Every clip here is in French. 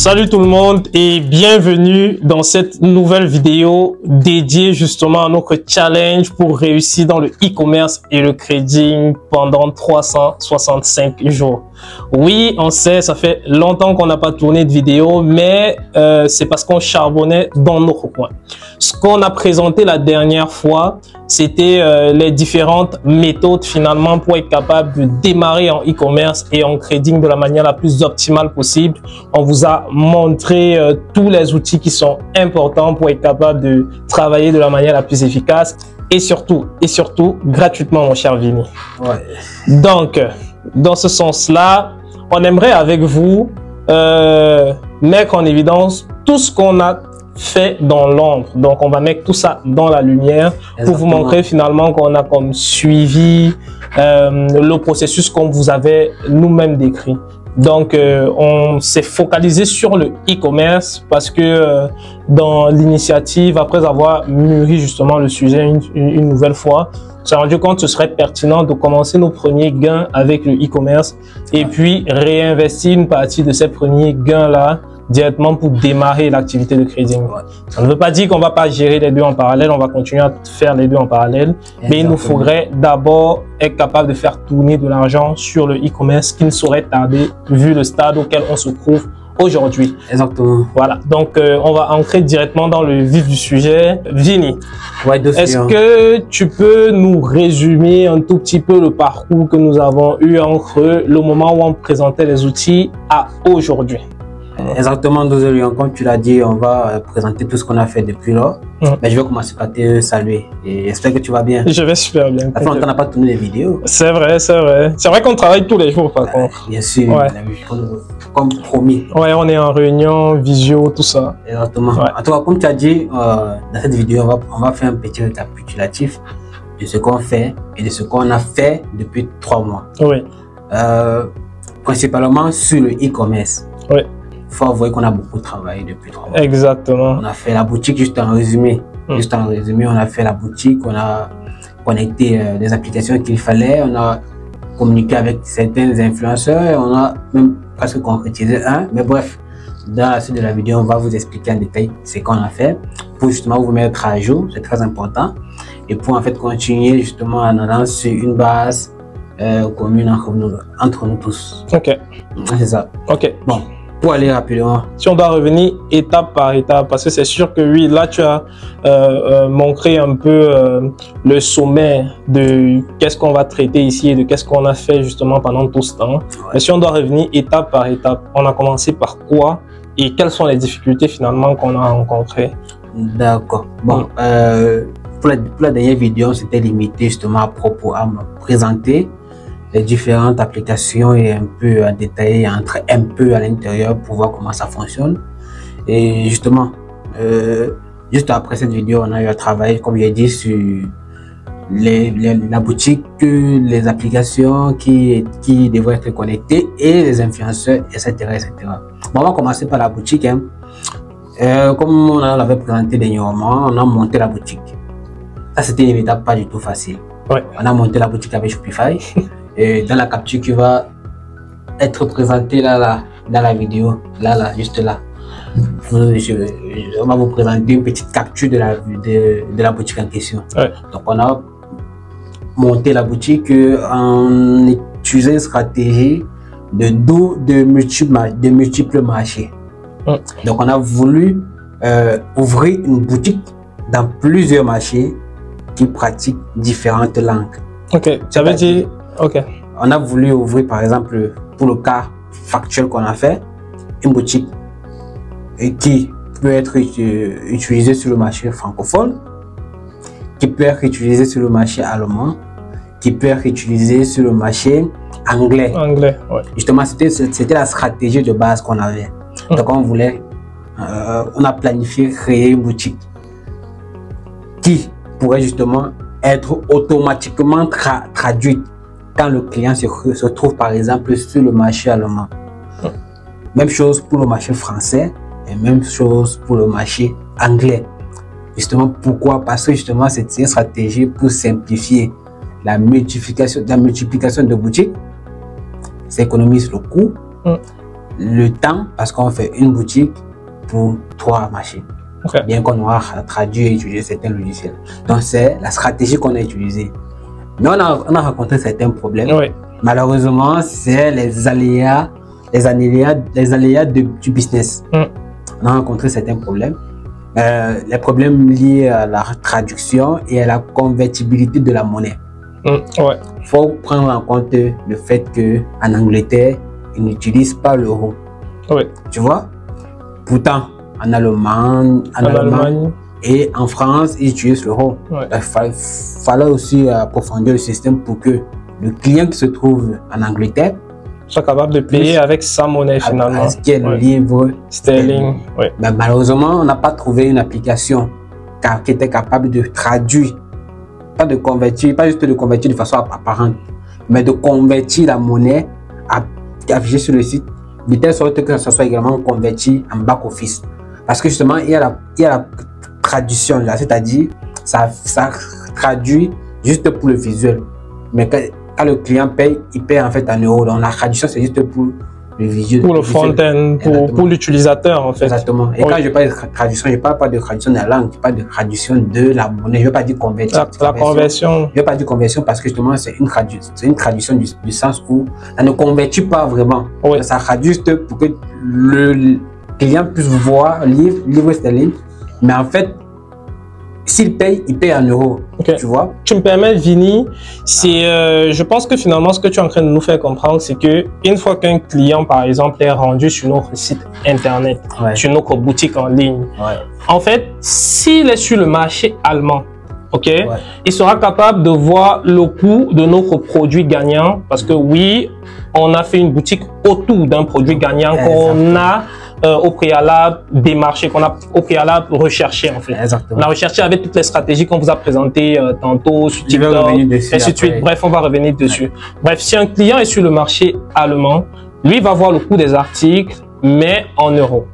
Salut tout le monde et bienvenue dans cette nouvelle vidéo dédiée justement à notre challenge pour réussir dans le e-commerce et le trading pendant 365 jours. Oui, on sait, ça fait longtemps qu'on n'a pas tourné de vidéo, mais c'est parce qu'on charbonnait dans notre coin. Ce qu'on a présenté la dernière fois, c'était les différentes méthodes finalement pour être capable de démarrer en e-commerce et en trading de la manière la plus optimale possible. On vous a montré tous les outils qui sont importants pour être capable de travailler de la manière la plus efficace et surtout gratuitement, mon cher Vini. Ouais. Donc, dans ce sens-là, on aimerait avec vous mettre en évidence tout ce qu'on a fait dans l'ombre. Donc, on va mettre tout ça dans la lumière. Exactement. Pour vous montrer finalement qu'on a comme suivi le processus qu'on vous avait nous-mêmes décrit. Donc, on s'est focalisé sur le e-commerce parce que dans l'initiative, après avoir mûri justement le sujet une nouvelle fois, on s'est rendu compte que ce serait pertinent de commencer nos premiers gains avec le e-commerce et puis réinvestir une partie de ces premiers gains-là directement pour démarrer l'activité de trading. Ça ne veut pas dire qu'on ne va pas gérer les deux en parallèle, on va continuer à faire les deux en parallèle, mais il nous faudrait d'abord être capable de faire tourner de l'argent sur le e-commerce qui ne saurait tarder vu le stade auquel on se trouve aujourd'hui. Exactement. Voilà, donc on va entrer directement dans le vif du sujet. Vini, est-ce que tu peux nous résumer un tout petit peu le parcours que nous avons eu entre le moment où on présentait les outils à aujourd'hui? Exactement, désolé, comme tu l'as dit, on va présenter tout ce qu'on a fait depuis là. Mais je vais commencer par te saluer et j'espère que tu vas bien. Je vais super bien. Ça fait longtemps qu'on n'a pas tourné les vidéos. C'est vrai, c'est vrai. C'est vrai qu'on travaille tous les jours par contre. Bien sûr, ouais. Comme promis. Ouais, on est en réunion, visio, tout ça. Exactement. Ouais. En tout cas, comme tu as dit, dans cette vidéo, on va faire un petit récapitulatif de ce qu'on fait et de ce qu'on a fait depuis 3 mois. Oui. Principalement sur le e-commerce. Oui. Il faut avouer qu'on a beaucoup travaillé depuis 3 mois. Exactement. On a fait la boutique juste en résumé. Juste en résumé, on a fait la boutique, on a connecté les applications qu'il fallait, on a communiqué avec certains influenceurs, on a même presque concrétisé un. Mais bref, dans la suite de la vidéo, on va vous expliquer en détail ce qu'on a fait pour justement vous mettre à jour, c'est très important. Et pour en fait continuer justement en allant sur une base commune entre nous tous. Ok. C'est ça. Ok. Bon. Pour aller rapidement. Si on doit revenir étape par étape, parce que c'est sûr que oui, là tu as montré un peu le sommet de qu'est-ce qu'on va traiter ici et de qu'est-ce qu'on a fait justement pendant tout ce temps. Ouais. Mais si on doit revenir étape par étape, on a commencé par quoi et quelles sont les difficultés finalement qu'on a rencontrées? D'accord. Bon, pour la dernière vidéo, c'était limité justement à me présenter les différentes applications et un peu à détailler, entrer un peu à l'intérieur pour voir comment ça fonctionne. Et justement, juste après cette vidéo, on a eu à travailler, comme j'ai dit, sur la boutique, les applications qui devraient être connectées et les influenceurs, etc. etc. Bon, on va commencer par la boutique. Hein. Comme on l'avait présenté dernièrement, on a monté la boutique. Ça, c'était une étape pas du tout facile. Ouais. On a monté la boutique avec Shopify. Et dans la capture qui va être présentée là, dans la vidéo, là, juste là, on va vous présenter une petite capture de la boutique en question. Ouais. Donc, on a monté la boutique en utilisant une stratégie de multiples marchés. Ouais. Donc, on a voulu ouvrir une boutique dans plusieurs marchés qui pratiquent différentes langues. Ok, ça veut dire... Okay. On a voulu ouvrir, par exemple, pour le cas factuel qu'on a fait, une boutique qui peut être utilisée sur le marché francophone, qui peut être utilisée sur le marché allemand, qui peut être utilisée sur le marché anglais. Ouais. Justement, c'était la stratégie de base qu'on avait. Donc, on a planifié créer une boutique qui pourrait justement être automatiquement traduite quand le client se trouve par exemple sur le marché allemand. Même chose pour le marché français et même chose pour le marché anglais. Justement, pourquoi? Parce que justement, c'est une stratégie pour simplifier la multiplication de boutiques. Ça économise le coût le temps, parce qu'on fait une boutique pour 3 machines. Okay. Bien qu'on aura traduit et utilisé certains logiciels. Donc, c'est la stratégie qu'on a utilisée. Mais on a rencontré certains problèmes. Oui. Malheureusement, c'est les aléas du business. On a rencontré certains problèmes. Les problèmes liés à la traduction et à la convertibilité de la monnaie. Ouais. Faut prendre en compte le fait qu'en Angleterre, ils n'utilisent pas l'euro. Oui. Tu vois? Pourtant, en Allemagne et en France, ils utilisent l'euro. Ouais. Il fallait aussi approfondir le système pour que le client qui se trouve en Angleterre soit capable de payer avec sa monnaie finalement. Ce qui est le livre sterling. Ouais. Mais malheureusement, on n'a pas trouvé une application qui était capable de traduire, pas juste de convertir de façon apparente, mais de convertir la monnaie affichée sur le site, de telle sorte que ça soit également converti en back-office. Parce que justement, il y a la traduction là, c'est-à-dire ça traduit juste pour le visuel. Mais quand le client paye, il paye en fait en euros. Donc la traduction, c'est juste pour le visuel. Pour le front-end, pour l'utilisateur en fait. Exactement. Et quand je parle de traduction, je ne parle pas de traduction de la langue, je parle de traduction de la monnaie. Je ne veux pas dire conversion. La conversion. Je ne veux pas dire conversion parce que justement, c'est une traduction du sens où ça ne convertit pas vraiment. Oui. Ça traduit juste pour que le client puisse voir livre sterling. Mais en fait, s'il paye, il paye en euros. Okay. Tu vois? Tu me permets, Vini, je pense que finalement, ce que tu es en train de nous faire comprendre, c'est que une fois qu'un client, par exemple, est rendu sur notre site internet, sur notre boutique en ligne, en fait, s'il est sur le marché allemand, il sera capable de voir le coût de notre produit gagnant, parce que oui, on a fait une boutique autour d'un produit gagnant qu'on a au préalable démarché, qu'on a au préalable recherché en fait. Exactement. On a recherché avec toutes les stratégies qu'on vous a présentées tantôt sur TikTok, ainsi de suite. Bref, on va revenir dessus. Bref, si un client est sur le marché allemand, lui va voir le coût des articles, mais en euros.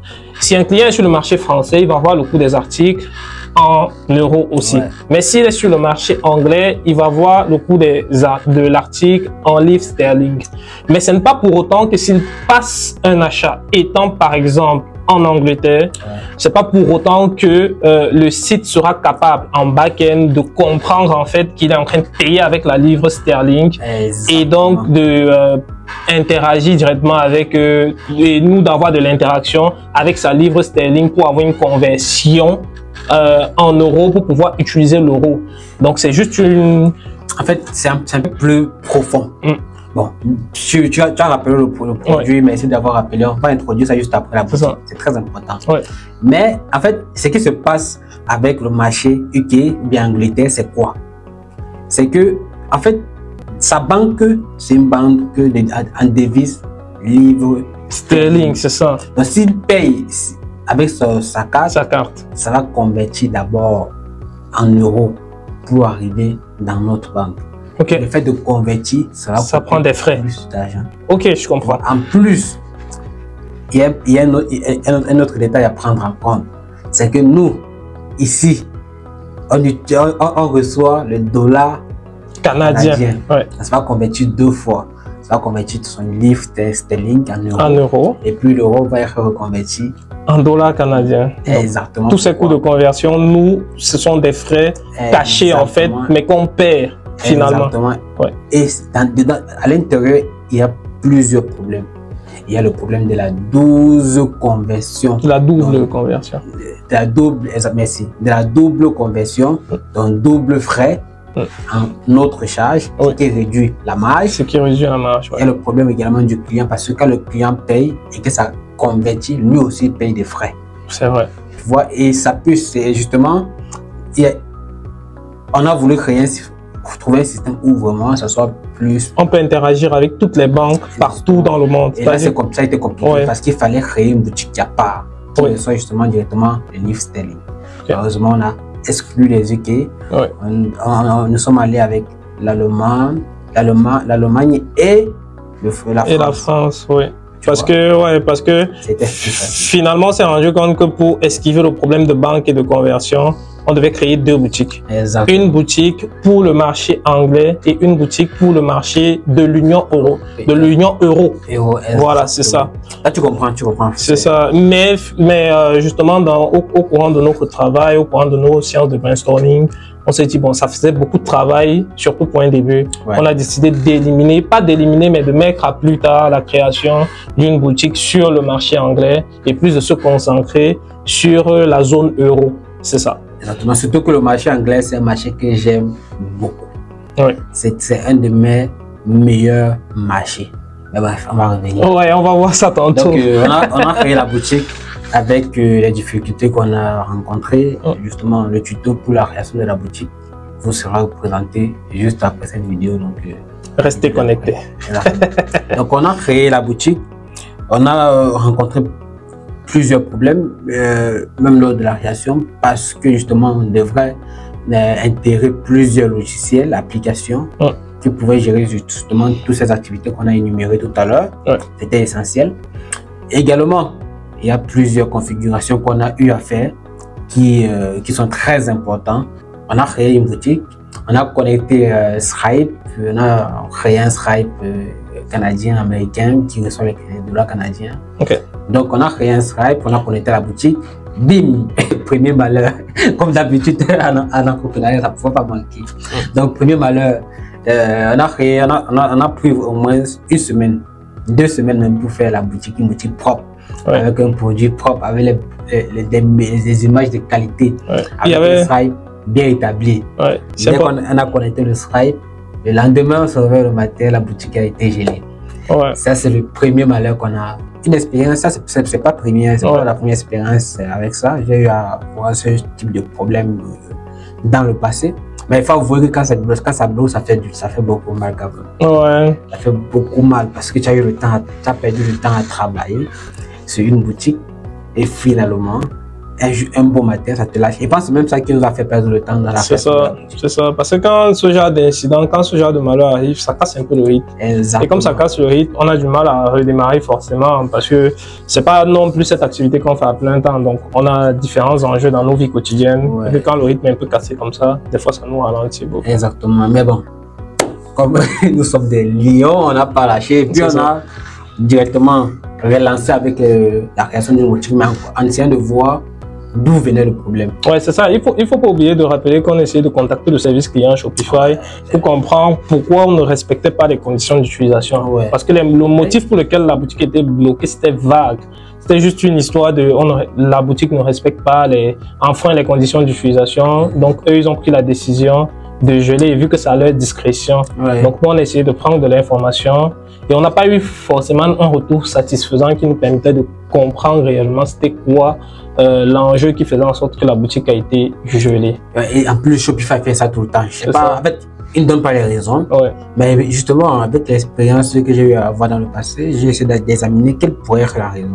Si un client est sur le marché français, il va voir le coût des articles en euros aussi. Mais s'il est sur le marché anglais, il va voir le coût de l'article en livres sterling. Mais ce n'est pas pour autant que s'il passe un achat étant par exemple en Angleterre, c'est pas pour autant que le site sera capable en back-end de comprendre en fait qu'il est en train de payer avec la livre sterling et donc de interagir directement avec et nous d'avoir de l'interaction avec sa livre sterling pour avoir une conversion en euros pour pouvoir utiliser l'euro. Donc c'est juste une... En fait, c'est un peu plus profond. Bon, tu as rappelé le produit, mais essayer d'avoir rappelé, on va introduire ça juste après la boutique. C'est très important. Mais en fait, ce qui se passe avec le marché UK ou bien Angleterre, c'est quoi? C'est que, en fait, sa banque, c'est une banque en devise livre sterling, c'est ça. Donc s'il paye avec sa carte, ça va convertir d'abord en euros pour arriver dans notre banque. Le fait de convertir, ça prend des frais. Plus d'argent. Ok, je comprends. En plus, il y a un autre détail à prendre en compte. C'est que nous, ici, on reçoit le dollar canadien. Ça va convertir 2 fois. Ça va convertir son livre sterling en euros. Et puis l'euro va être reconverti en dollars canadiens. Exactement. Tous ces coûts de conversion, nous, ce sont des frais cachés en fait, mais qu'on perd finalement. Exactement. Et à l'intérieur, il y a plusieurs problèmes. Il y a le problème de la double conversion. La double conversion. De la double conversion, donc double frais en autre charge, ce qui réduit la marge. Ce qui réduit la marge. Il y a le problème également du client parce que quand le client paye et que ça convertit, lui aussi paye des frais. C'est vrai. Tu vois, et ça peut, c'est justement, on a voulu trouver un système où vraiment ça soit plus... On peut interagir avec toutes les banques partout dans le monde. Et là, ça a été compliqué parce qu'il fallait créer une boutique à part qui soit justement directement le livre sterling. Heureusement, on a exclu les UK. Nous sommes allés avec l'Allemagne et la France. Et la France, Parce que finalement, c'est rendu compte que pour esquiver le problème de banque et de conversion, on devait créer 2 boutiques. Exactement. Une boutique pour le marché anglais et une boutique pour le marché de l'Union Euro. Voilà, c'est ça. Là, tu comprends. C'est ça. Mais justement, au courant de notre travail, au courant de nos séances de brainstorming, on s'est dit, bon, ça faisait beaucoup de travail, surtout pour un début. Ouais. On a décidé d'éliminer, pas d'éliminer, mais de mettre à plus tard la création d'une boutique sur le marché anglais et plus de se concentrer sur la zone euro. C'est ça. Exactement. Surtout que le marché anglais, c'est un marché que j'aime beaucoup. Oui. C'est un de mes meilleurs marchés. Mais bref, on va revenir. Ouais, on va voir ça tantôt. Donc, on a créé la boutique avec les difficultés qu'on a rencontrées. Justement, le tuto pour la création de la boutique vous sera présenté juste après cette vidéo. Donc, restez connectés. Donc, on a créé la boutique. On a rencontré plusieurs problèmes, même lors de la création, parce que justement, on devrait intégrer plusieurs logiciels, applications qui pouvaient gérer justement toutes ces activités qu'on a énumérées tout à l'heure. C'était essentiel. Également, il y a plusieurs configurations qu'on a eu à faire qui sont très importantes. On a créé une boutique, on a connecté Stripe, on a créé un Stripe canadien, américain qui reçoit les dollars canadiens. Donc, on a créé un Stripe, on a connecté la boutique. Bim, premier malheur. Comme d'habitude, en entrepreneuriat, ça ne pouvait pas manquer. Donc, premier malheur, on a pris au moins 1 semaine, 2 semaines même pour faire la boutique, une boutique propre. Avec un produit propre, avec des images de qualité, avec un Stripe bien établi. Dès qu'on a connecté le Stripe, le lendemain, on se réveille le matin, la boutique a été gelée. Ça, c'est le premier malheur qu'on a. Une expérience, ça, c'est pas première, c'est pas la première expérience avec ça. J'ai eu à voir ce type de problème dans le passé. Mais il faut avouer que quand ça bloque, ça fait beaucoup mal quand même. Ça fait beaucoup mal parce que tu as perdu le temps à travailler sur une boutique et finalement, un bon matin, ça te lâche. Et je pense même ça qui nous a fait perdre le temps dans la C'est ça. Parce que quand ce genre d'incident, quand ce genre de malheur arrive, ça casse un peu le rythme. Exactement. Et comme ça casse le rythme, on a du mal à redémarrer forcément parce que c'est pas non plus cette activité qu'on fait à plein temps. Donc, on a différents enjeux dans nos vies quotidiennes. Et quand le rythme est un peu cassé comme ça, des fois, ça nous ralentit beaucoup. Exactement. Mais bon, comme nous sommes des lions, on n'a pas lâché. Et puis, on a directement relancé avec la création d'une boutique, mais en essayant de voir d'où venait le problème. C'est ça. Il faut pas oublier de rappeler qu'on essayait de contacter le service client Shopify pour comprendre pourquoi on ne respectait pas les conditions d'utilisation. Parce que le motif pour lequel la boutique était bloquée, c'était vague. C'était juste une histoire de la boutique ne respecte pas enfreint les conditions d'utilisation. Donc, eux, ils ont pris la décision de geler et vu que c'est à leur discrétion. Donc, nous, on a essayé de prendre de l'information et on n'a pas eu forcément un retour satisfaisant qui nous permettait de comprendre réellement c'était quoi l'enjeu qui faisait en sorte que la boutique a été gelée. Et en plus, Shopify fait ça tout le temps. Je sais pas, en fait, il ne donne pas les raisons. Mais justement, avec l'expérience que j'ai eu à avoir dans le passé, j'ai essayé d'examiner quelle pourrait être la raison.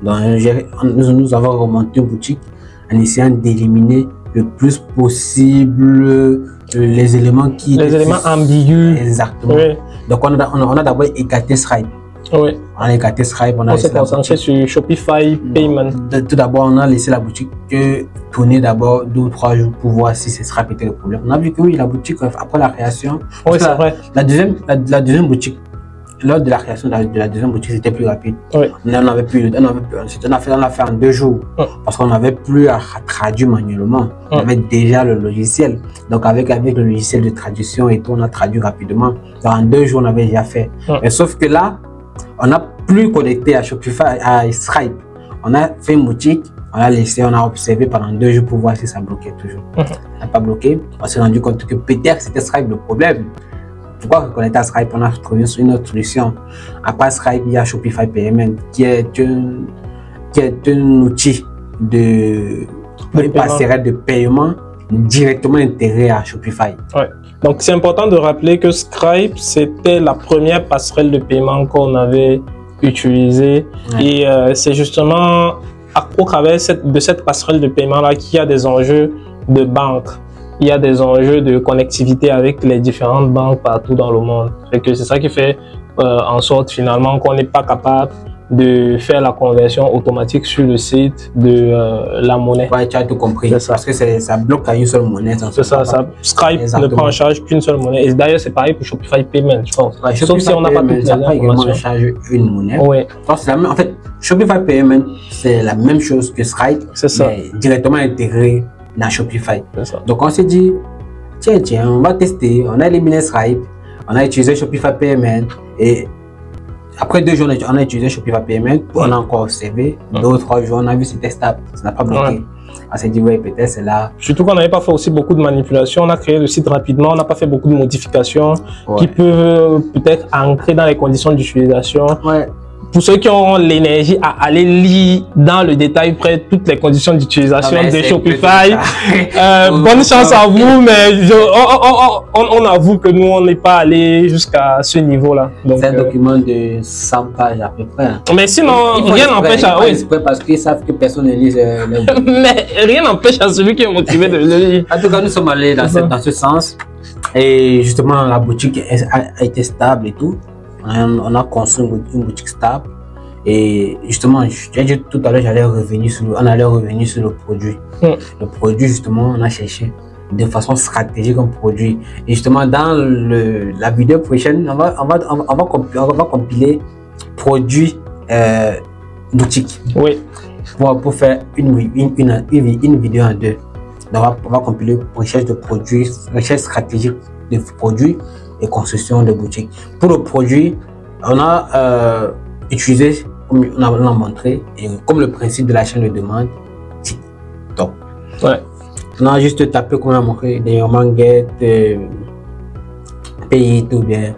Donc, nous avons remonté une boutique en essayant d'éliminer le plus possible les éléments ambigus. Exactement. Donc, on a d'abord écarté Stripe. On a écarté Stripe. On s'est concentré sur Shopify Payment. Tout d'abord, on a laissé la boutique tourner d'abord 2 ou 3 jours pour voir si Stripe était le problème. On a vu que oui, la boutique, après la création, c'est vrai. La deuxième boutique, lors de la création de la deuxième boutique, c'était plus rapide. On a fait en 2 jours parce qu'on n'avait plus à traduire manuellement. On avait déjà le logiciel. Donc, avec le logiciel de traduction et tout, on a traduit rapidement. Donc, en 2 jours, on avait déjà fait. Mais sauf que là, on n'a plus connecté à Shopify, à Stripe. On a fait une boutique, on a laissé, on a observé pendant 2 jours pour voir si ça bloquait toujours. Ça n'a pas bloqué. On s'est rendu compte que peut-être c'était Stripe le problème. Pourquoi reconnecter à Stripe? On a trouvé une autre solution. Après Stripe, il y a Shopify Payment qui est un outil de passerelle de paiement directement intégré à Shopify. Donc, c'est important de rappeler que Stripe, c'était la première passerelle de paiement qu'on avait utilisée. Et c'est justement au travers de cette passerelle de paiement-là qu'il y a des enjeux de banque. il y a des enjeux de connectivité avec les différentes banques partout dans le monde. C'est ça qui fait en sorte finalement qu'on n'est pas capable de faire la conversion automatique sur le site de la monnaie. Ouais, tu as tout compris. Parce que ça bloque à une seule monnaie. C'est ça. Stripe ne prend en charge qu'une seule monnaie. Et d'ailleurs, c'est pareil pour Shopify Payment, je pense. Ouais, sauf si on n'a pas toutes les informations. En charge une monnaie. Ouais. En fait, Shopify Payment, c'est la même chose que Stripe, mais directement intégré dans Shopify. Donc, on s'est dit, tiens, on va tester. On a éliminé Stripe, on a utilisé Shopify Payment et après 2 jours, on a utilisé Shopify Payment, on a encore observé. 2 ou 3 jours, on a vu c'était stable, ça n'a pas bloqué. On s'est dit, ouais, peut-être c'est là. Surtout qu'on n'avait pas fait aussi beaucoup de manipulations. On a créé le site rapidement, on n'a pas fait beaucoup de modifications qui peuvent peut-être ancrer dans les conditions d'utilisation. Ouais. Pour ceux qui ont l'énergie à aller lire dans le détail près toutes les conditions d'utilisation de Shopify, bonne chance à vous, mais on avoue que nous, on n'est pas allé jusqu'à ce niveau-là. C'est un document de 100 pages à peu près. Mais sinon, rien n'empêche à... parce qu'ils savent que personne ne lit mais rien n'empêche à celui qui est motivé de le lire. En tout cas, nous sommes allés dans ce sens. Et justement, la boutique a été stable et tout. On a construit une boutique stable et justement, j'ai dit tout à l'heure, on allait revenir sur le produit. Le produit, justement, on a cherché de façon stratégique un produit. Et justement, dans la vidéo prochaine, on va compiler produits boutique. Oui. Pour faire une vidéo en 2. Donc, on va compiler recherche de produits, recherche stratégique de produits et construction de boutique. Pour le produit, on a utilisé, comme on a montré, et comme le principe de la chaîne de demande, TikTok. Ouais. On a juste tapé, comme on a montré, dernièrement, get, pays, tout bien.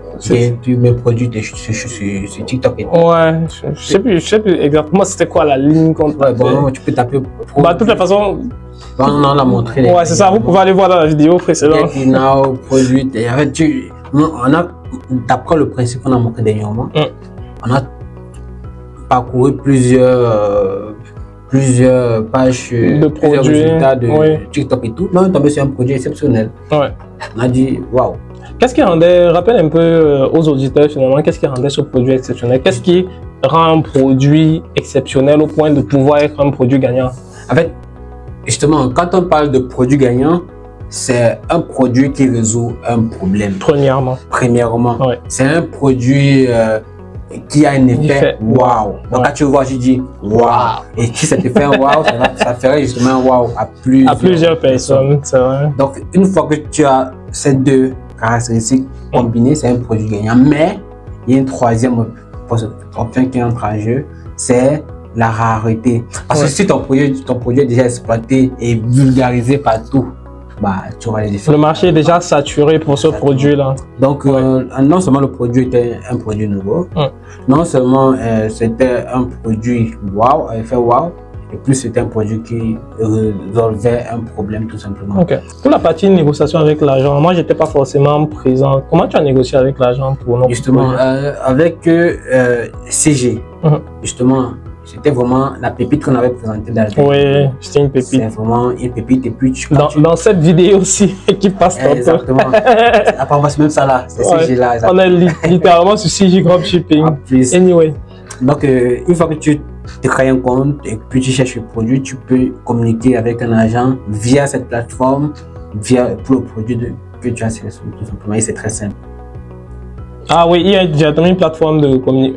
Tu mets produit sur TikTok et tout. Ouais, je sais plus exactement c'était quoi la ligne contre. Ouais, bon, tu peux taper. De toute façon. On a montré. Ouais, c'est ça, vous pouvez aller voir dans la vidéo précédente. Get now, produit. En fait, on a, d'après le principe qu'on a montré dernièrement, on a parcouru plusieurs pages de plusieurs produits, résultats de TikTok et tout. Là, on est tombé sur un produit exceptionnel. Ouais. On a dit, waouh. Qu'est-ce qui rendait, rappelle un peu aux auditeurs finalement, qu'est-ce qui rendait ce produit exceptionnel? Qu'est-ce qui rend un produit exceptionnel au point de pouvoir être un produit gagnant? En fait, justement, quand on parle de produit gagnant, c'est un produit qui résout un problème. Premièrement. Ouais. C'est un produit qui a un effet waouh. Donc quand tu vois, je dis waouh. Et si ça te fait un waouh, ça ferait justement un waouh à plusieurs personnes. C'est vrai. Donc une fois que tu as ces 2 caractéristiques combinées, c'est un produit gagnant. Mais il y a une troisième option qui entre en jeu, c'est la rareté. Parce que si ton produit est déjà exploité et vulgarisé partout, bah, tu auras les effets. Le marché est déjà saturé pour ce produit-là. Donc, non seulement le produit était un produit nouveau, non seulement c'était un produit wow, effet wow, et plus c'était un produit qui résolvait un problème tout simplement. Ok. Pour la partie négociation avec l'agent, moi j'étais pas forcément présent. Comment tu as négocié avec l'agent pour nos justement avec CG, justement. C'était vraiment la pépite qu'on avait présentée dans la vidéo. Oui, c'était une pépite. C'est vraiment une pépite. Et puis dans cette vidéo aussi, qui passe tantôt. Exactement. Apparemment, c'est même ça là. C'est CG là. On est littéralement sur CG Dropshipping. Anyway. Donc, une fois que tu te crées un compte et puis tu cherches le produit, tu peux communiquer avec un agent via cette plateforme, pour le produit que tu as sélectionné tout simplement. Et c'est très simple. Ah oui, il y a directement une plateforme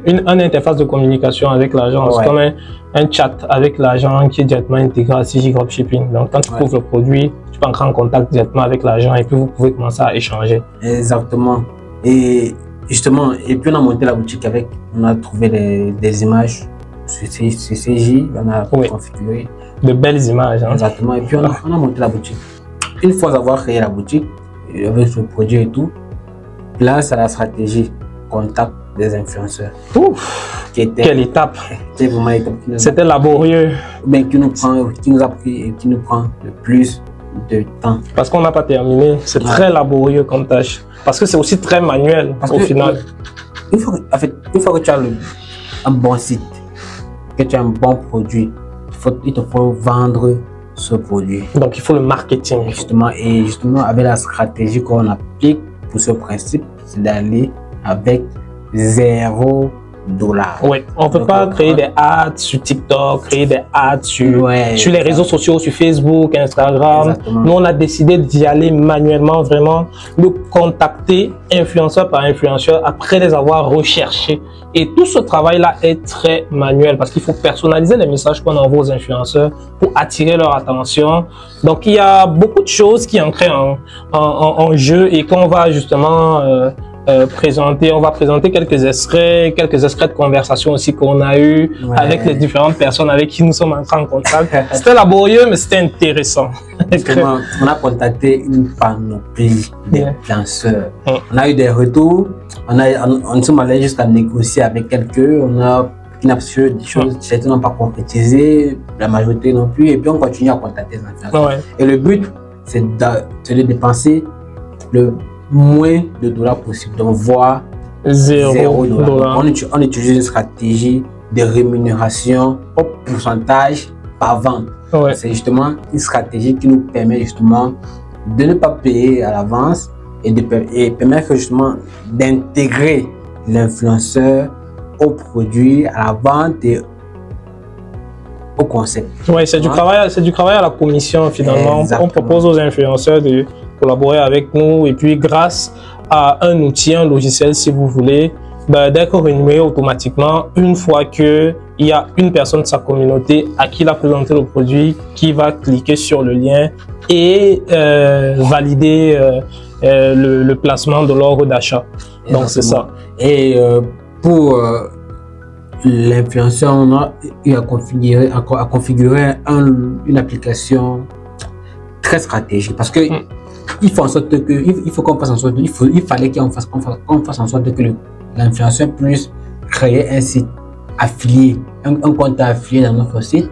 une interface de communication avec l'agent. C'est comme un chat avec l'agent qui est directement intégré à CG Dropshipping. Donc quand tu trouves le produit, tu peux entrer en contact directement avec l'agent et puis vous pouvez commencer à échanger. Exactement. Et justement, et puis on a monté la boutique on a trouvé des images sur CG, on a configuré. De belles images. Hein. Exactement. Et puis on a monté la boutique. Une fois avoir créé la boutique, avec le produit et tout, là, c'est la stratégie contact des influenceurs. Ouf, quelle étape! C'était laborieux. Mais qui nous a pris et qui nous prend le plus de temps. Parce qu'on n'a pas terminé. C'est très laborieux comme tâche. Parce que c'est aussi très manuel au final. Une fois que tu as un bon site, que tu as un bon produit, il te faut vendre ce produit. Donc, il faut le marketing. Et justement, avec la stratégie qu'on applique pour ce principe, c'est d'aller avec $0. Oui, on ne peut pas créer des ads sur TikTok, créer des ads sur les réseaux sociaux, sur Facebook, Instagram. Exactement. Nous, on a décidé d'y aller manuellement, vraiment, de contacter influenceur par influenceur après les avoir recherchés. Et tout ce travail-là est très manuel parce qu'il faut personnaliser les messages qu'on envoie aux influenceurs pour attirer leur attention. Donc, il y a beaucoup de choses qui entrent en jeu et qu'on va justement présenter. On va présenter quelques extraits de conversation aussi qu'on a eu avec les différentes personnes avec qui nous sommes entrés en contact. C'était laborieux, mais c'était intéressant. On a contacté une panoplie d'influenceurs. On a eu des retours. On sommes allés jusqu'à négocier avec quelques. On a une absolue des choses, certains n'ont pas concrétisé, la majorité non plus. Et puis on continue à contacter les influenceurs. Et le but, c'est de dépenser le moins de dollars possible, donc voire $0. On utilise une stratégie de rémunération au pourcentage par vente. C'est justement une stratégie qui nous permet justement de ne pas payer à l'avance et permettre justement d'intégrer l'influenceur au produit, à la vente et au concept. Oui, c'est du travail à la commission finalement. Exactement. On propose aux influenceurs de collaborer avec nous et puis grâce à un outil, un logiciel si vous voulez, d'être rémunéré automatiquement une fois qu'il y a une personne de sa communauté à qui il a présenté le produit qui va cliquer sur le lien et valider le placement de l'ordre d'achat. Donc c'est ça. Et pour l'influenceur, on a eu à configurer une application très stratégique parce que il faut en sorte que il fallait qu'on fasse en sorte que l'influenceur puisse créer un site affilié, un compte affilié dans notre site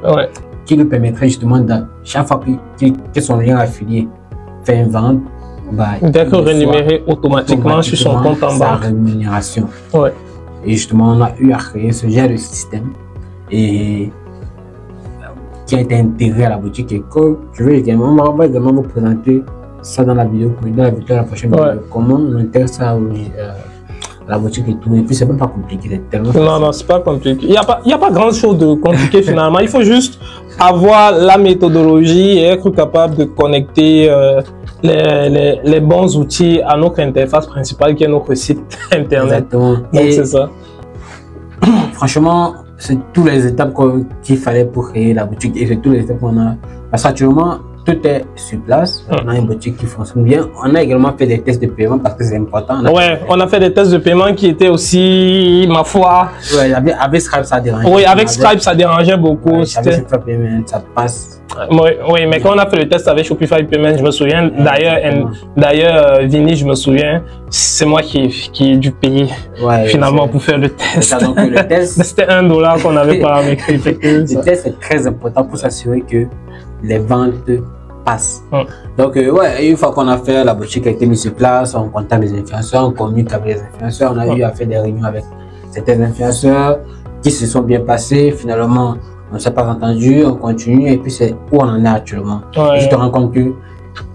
qui nous permettrait justement chaque fois que son lien affilié fait une vente, d'être rémunéré automatiquement sur son compte en banque. Sa rémunération. Et justement, on a eu à créer ce genre de système et qui a été intégré à la boutique Eco. On va également vous présenter ça dans la vidéo, de la prochaine vidéo. Comment on intègre ça à la boutique et tout. Et puis, c'est même pas compliqué. C'est tellement facile. Non, c'est pas compliqué. Il n'y a pas grand chose de compliqué finalement. Il faut juste avoir la méthodologie et être capable de connecter les bons outils à notre interface principale qui est notre site internet. Exactement. Donc c'est ça. Franchement, c'est toutes les étapes qu'il fallait pour créer la boutique et c'est toutes les étapes qu'on a. Parce qu'actuellement, tout est sur place. On a une boutique qui fonctionne bien. On a également fait des tests de paiement parce que c'est important. On a fait des tests de paiement qui étaient aussi, ma foi. Avec Stripe, ça dérangeait. Oui, avec Stripe, ça dérangeait beaucoup. Avec Shopify Payment, ça passe. Oui, mais quand on a fait le test avec Shopify Payment, je me souviens, d'ailleurs, Vini, je me souviens, c'est moi qui ai dû payer finalement pour faire le test. Donc, le test c'était $1 qu'on avait paramétré. Le test est très important pour s'assurer que les ventes passent. Donc, une fois qu'on a fait, la boutique a été mise sur place, on contacte les influenceurs, on communique avec les influenceurs, on a eu à faire des réunions avec certains influenceurs qui se sont bien passés. Finalement, on ne s'est pas entendu, on continue et puis c'est où on en est actuellement. Et je te rends compte que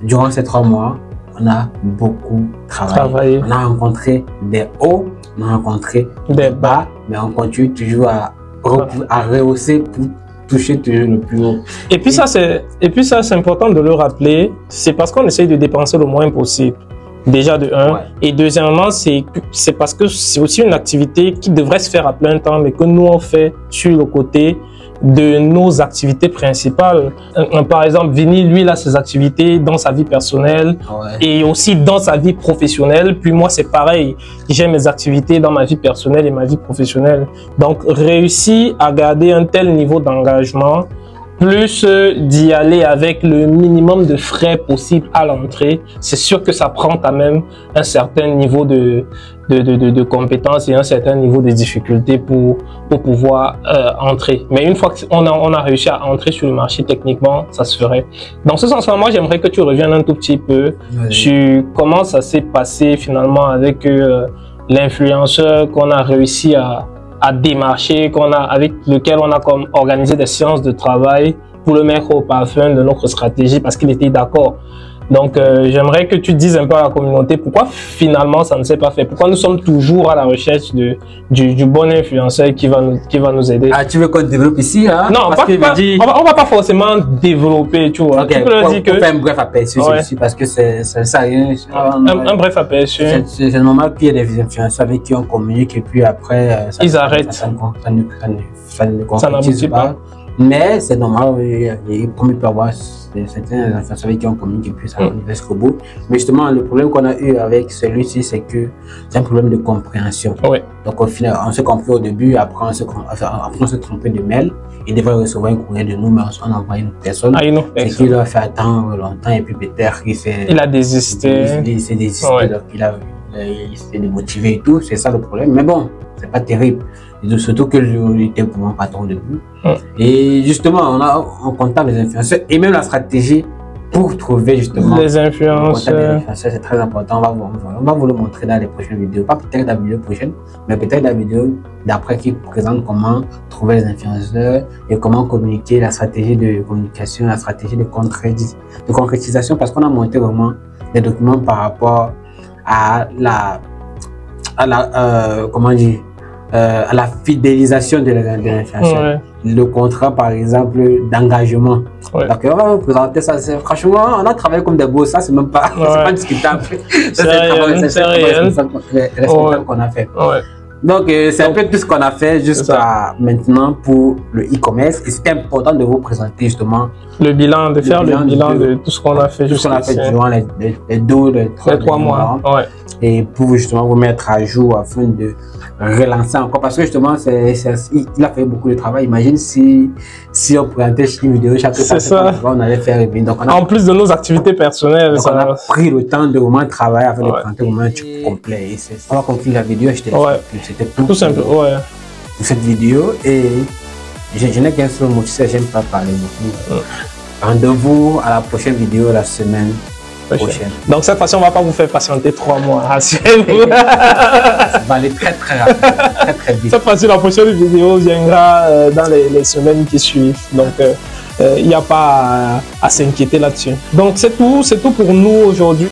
durant ces 3 mois, on a beaucoup travaillé. On a rencontré des hauts, on a rencontré des bas, mais on continue toujours à rehausser pour toucher toujours le plus haut. Et puis ça, c'est important de le rappeler, c'est parce qu'on essaye de dépenser le moins possible. Déjà de 1. Et deuxièmement, c'est parce que c'est aussi une activité qui devrait se faire à plein temps, mais que nous on fait sur le côté de nos activités principales. Par exemple, Vini, lui, il a ses activités dans sa vie personnelle et aussi dans sa vie professionnelle. Puis moi, c'est pareil. J'ai mes activités dans ma vie personnelle et ma vie professionnelle. Donc, réussir à garder un tel niveau d'engagement, plus d'y aller avec le minimum de frais possible à l'entrée, c'est sûr que ça prend quand même un certain niveau de compétences et un certain niveau de difficulté pour pouvoir entrer. Mais une fois qu'on a réussi à entrer sur le marché techniquement, ça se ferait. Dans ce sens-là, moi, j'aimerais que tu reviennes un tout petit peu sur comment ça s'est passé finalement avec l'influenceur qu'on a réussi à démarcher, avec lequel on a organisé des séances de travail pour le mettre au parfum de notre stratégie parce qu'il était d'accord. Donc, j'aimerais que tu dises un peu à la communauté pourquoi finalement ça ne s'est pas fait. Pourquoi nous sommes toujours à la recherche du bon influenceur qui va nous aider. Ah, tu veux qu'on développe ici, hein? Non, on va pas forcément développer, tu vois. Okay, tu peux leur dire que... faire un bref aperçu ici parce que ça rien. Un bref aperçu. C'est normal qu'il y ait des influenceurs avec qui on communique et puis après, ils arrêtent. Ça ne concrétise pas. Mais c'est normal, comme il peut y avoir certains influenceurs avec qui on communique et puis ça va jusqu'au bout. Mais justement, le problème qu'on a eu avec celui-ci, c'est que c'est un problème de compréhension. Ouais. Donc au final, on s'est compris au début, après on s'est trompé de mail. Il devrait recevoir un courrier de nous, mais on a envoyé une autre personne. Et qui leur a fait attendre longtemps et puis peut-être il a désisté. Il s'est désisté, donc il s'est démotivé et tout. C'est ça le problème. Mais bon, c'est pas terrible. Et surtout que il était pour moi patron au début. Et justement, on contacte les influenceurs et même la stratégie pour trouver justement les influenceurs. C'est très important. On va vous le montrer dans les prochaines vidéos. Pas peut-être dans la vidéo prochaine, mais peut-être dans la vidéo d'après qui présente comment trouver les influenceurs et comment communiquer, la stratégie de communication, la stratégie de concrétisation, parce qu'on a monté vraiment des documents par rapport à comment dire, à la fidélisation de l'influenceur. Le contrat, par exemple, d'engagement. Donc, on va vous présenter ça. Franchement, on a travaillé comme des beaux, ça, c'est même pas, c'est pas discutable. C'est le travail respectable qu'on a fait. Donc, c'est un peu tout ce qu'on a fait jusqu'à maintenant pour le e-commerce. Et c'était important de vous présenter justement le bilan, de faire le bilan de tout ce qu'on a fait durant les 3 mois. Et pour justement vous mettre à jour afin de relancer encore. Parce que justement, il a fait beaucoup de travail. Imagine si on présentait une vidéo chaque fois, on allait faire. Donc, en plus de nos activités personnelles. Donc on a pris le temps de vraiment travailler afin de présenter vraiment un truc complet. Et on va conclure la vidéo. C'était tout simple pour cette vidéo. Et je n'ai qu'un seul mot, tu sais, j'aime pas parler beaucoup. Rendez-vous à la prochaine vidéo la semaine prochaine. Donc cette fois-ci, on ne va pas vous faire patienter 3 mois, rassurez-vous. Ça va aller très rapide, très vite. Cette fois-ci, la prochaine vidéo viendra dans les semaines qui suivent. Donc il n'y a pas à s'inquiéter là-dessus. Donc c'est tout pour nous aujourd'hui.